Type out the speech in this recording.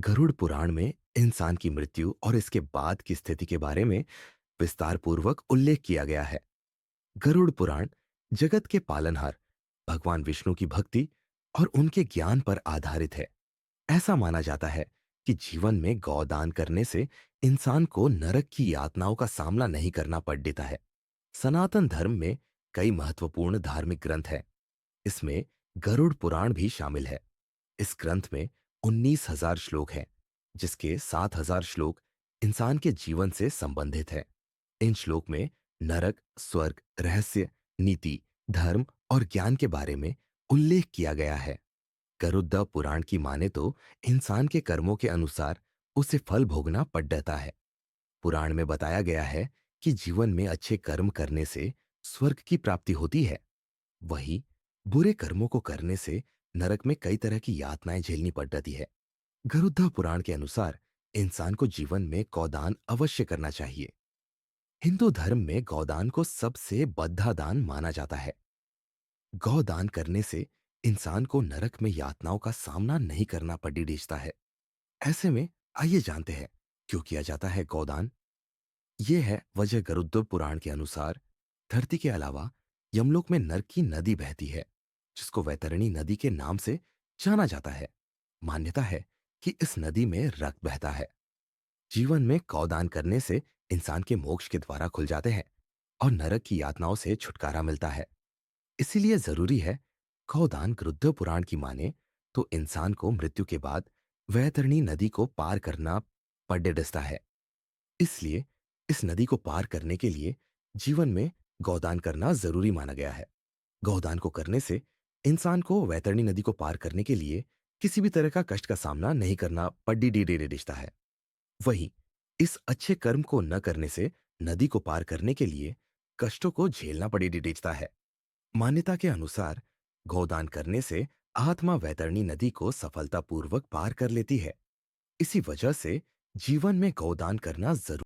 गरुड़ पुराण में इंसान की मृत्यु और इसके बाद की स्थिति के बारे में विस्तार पूर्वक उल्लेख किया गया है। गरुड़ पुराण जगत के पालनहार भगवान विष्णु की भक्ति और उनके ज्ञान पर आधारित है। ऐसा माना जाता है कि जीवन में गौदान करने से इंसान को नरक की यातनाओं का सामना नहीं करना पड़ देता है। सनातन धर्म में कई महत्वपूर्ण धार्मिक ग्रंथ हैं। इसमें गरुड़ पुराण भी शामिल है। इस ग्रंथ में 19,000 श्लोक हैं, जिसके 7,000 श्लोक इंसान के जीवन से संबंधित हैं। इन श्लोक में नरक, स्वर्ग, रहस्य, नीति, धर्म और ज्ञान के बारे में उल्लेख किया गया है। गरुड़ पुराण की माने तो इंसान के कर्मों के अनुसार उसे फल भोगना पड़ जाता है। पुराण में बताया गया है कि जीवन में अच्छे कर्म करने से स्वर्ग की प्राप्ति होती है। वहीं बुरे कर्मों को करने से नरक में कई तरह की यातनाएं झेलनी पड़ जाती है। गरुड़ पुराण के अनुसार इंसान को जीवन में गौदान अवश्य करना चाहिए। हिंदू धर्म में गौदान को सबसे बद्धा दान माना जाता है। गौदान करने से इंसान को नरक में यातनाओं का सामना नहीं करना पड़ता है। ऐसे में आइए जानते हैं क्यों किया जाता है गौदान। ये है वजह। गरुड़ पुराण के अनुसार धरती के अलावा यमलोक में नरक की नदी बहती है, जिसको वैतरणी नदी के नाम से जाना जाता है। मान्यता है कि इस नदी में रक्त बहता है। जीवन में गौदान करने से इंसान के मोक्ष के द्वारा खुल जाते हैं और नरक की यातनाओं से छुटकारा मिलता है। इसीलिए जरूरी है गौदान। गरुड़ पुराण की माने तो इंसान को मृत्यु के बाद वैतरणी नदी को पार करना पड़ता है। इसलिए इस नदी को पार करने के लिए जीवन में गौदान करना जरूरी माना गया है। गौदान को करने से इंसान को वैतरणी नदी को पार करने के लिए किसी भी तरह का कष्ट का सामना नहीं करना पड़ता है। वहीं इस अच्छे कर्म को न करने से नदी को पार करने के लिए कष्टों को झेलना पड़ता है। मान्यता के अनुसार गौदान करने से आत्मा वैतरणी नदी को सफलतापूर्वक पार कर लेती है। इसी वजह से जीवन में गौदान करना जरूरी